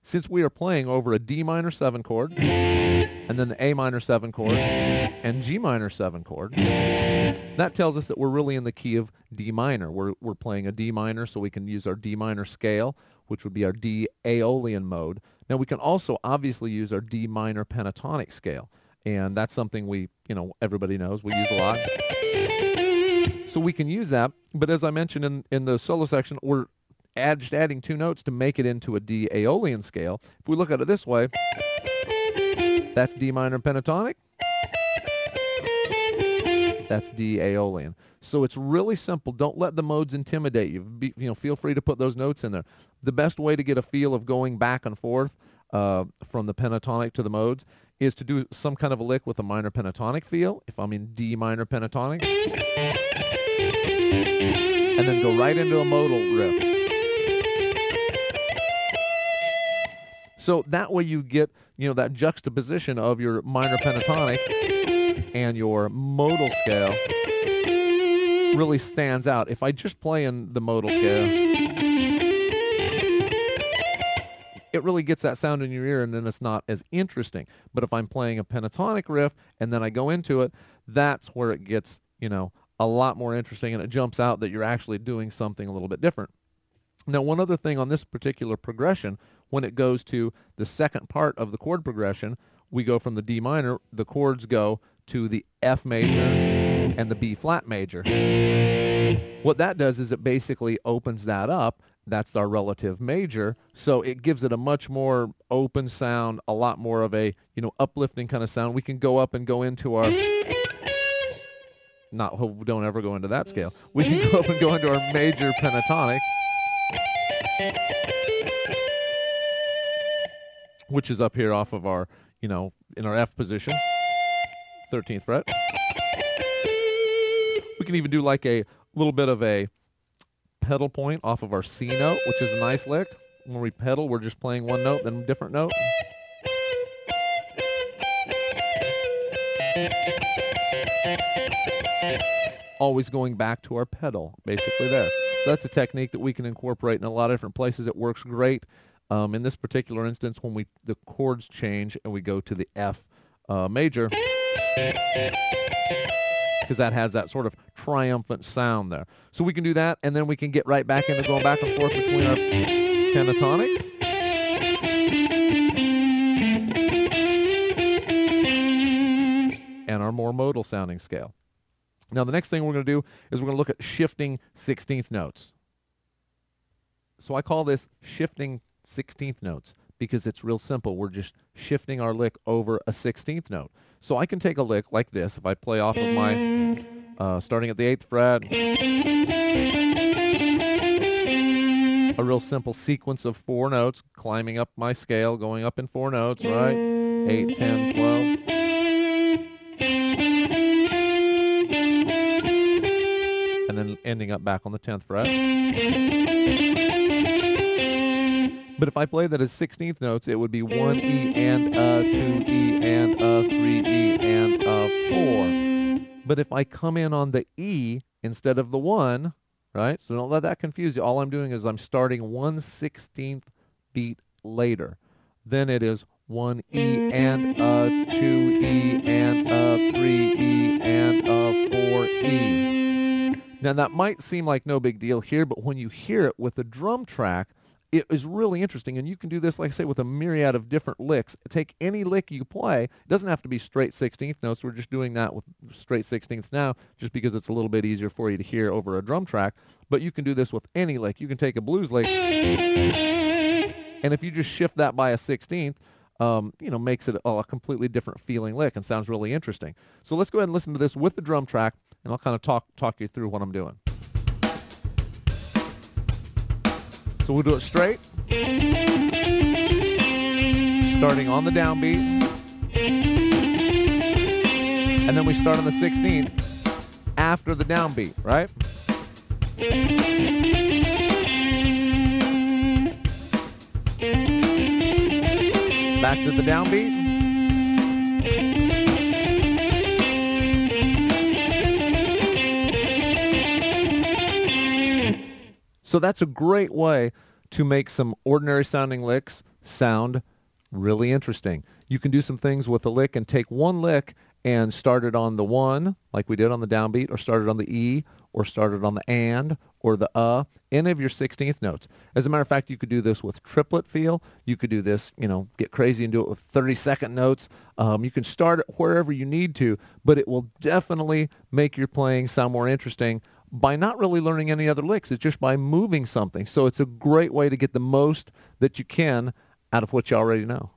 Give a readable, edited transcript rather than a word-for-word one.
Since we are playing over a D minor 7 chord, and then the A minor 7 chord, and G minor 7 chord, that tells us that we're really in the key of D minor. We're playing a D minor, so we can use our D minor scale, which would be our D Aeolian mode. Now we can also obviously use our D minor pentatonic scale, and that's something we, everybody knows we use a lot. So we can use that, but as I mentioned in the solo section, we're just adding 2 notes to make it into a D Aeolian scale. If we look at it this way, that's D minor pentatonic, that's D Aeolian. So it's really simple. Don't let the modes intimidate you. Feel free to put those notes in there. The best way to get a feel of going back and forth from the pentatonic to the modes is to do some kind of a lick with a minor pentatonic feel. If I'm in D minor pentatonic, and then go right into a modal riff. So that way you get, that juxtaposition of your minor pentatonic and your modal scale really stands out. If I just play in the modal scale, it really gets that sound in your ear, and then it's not as interesting. But if I'm playing a pentatonic riff and then I go into it, that's where it gets, a lot more interesting, and it jumps out that you're actually doing something a little bit different. Now, one other thing on this particular progression, when it goes to the second part of the chord progression, we go from the D minor, the chords go to the F major and the B flat major. What that does is it basically opens that up. That's our relative major, so it gives it a much more open sound, a lot more of a, uplifting kind of sound. We can go up and go into our... don't ever go into that scale. We can go up and go into our major pentatonic, which is up here off of our, in our F position, 13th fret. We can even do like a little bit of a pedal point off of our C note, which is a nice lick. When we pedal, we're just playing one note, then a different note. Always going back to our pedal, basically there. So that's a technique that we can incorporate in a lot of different places. It works great. In this particular instance, when the chords change and we go to the F major, because that has that sort of triumphant sound there. So we can do that, and then we can get right back into going back and forth between our pentatonics. And our more modal sounding scale. Now the next thing we're going to do is we're going to look at shifting 16th notes. So I call this shifting 16th notes because it's real simple. We're just shifting our lick over a 16th note. So I can take a lick like this. If I play off of my, starting at the 8th fret, a real simple sequence of 4 notes, climbing up my scale, going up in 4 notes, right? 8, 10, 12. And then ending up back on the 10th fret. But if I play that as 16th notes, it would be 1 E and a, 2 E and a, 3 E and a, 4. But if I come in on the E instead of the 1, right? So don't let that confuse you. All I'm doing is I'm starting 1/16th beat later. Then it is 1 E and a, 2 E and a, 3 E and a, 4 E. Now that might seem like no big deal here, but when you hear it with a drum track, it is really interesting, and you can do this, like I say, with a myriad of different licks. Take any lick you play. It doesn't have to be straight 16th notes. We're just doing that with straight 16ths now just because it's a little bit easier for you to hear over a drum track. But you can do this with any lick. You can take a blues lick, and if you just shift that by a 16th, makes it a completely different feeling lick and sounds really interesting. So let's go ahead and listen to this with the drum track, and I'll kind of talk you through what I'm doing. So we'll do it straight, starting on the downbeat, and then we start on the 16th after the downbeat, right? Back to the downbeat. So that's a great way to make some ordinary sounding licks sound really interesting. You can do some things with a lick and take one lick and start it on the one, like we did on the downbeat, or start it on the E, or start it on the and, or the any of your 16th notes. As a matter of fact, you could do this with triplet feel. You could do this, get crazy and do it with 30-second notes. You can start it wherever you need to, but it will definitely make your playing sound more interesting by not really learning any other licks. It's just by moving something. So it's a great way to get the most that you can out of what you already know.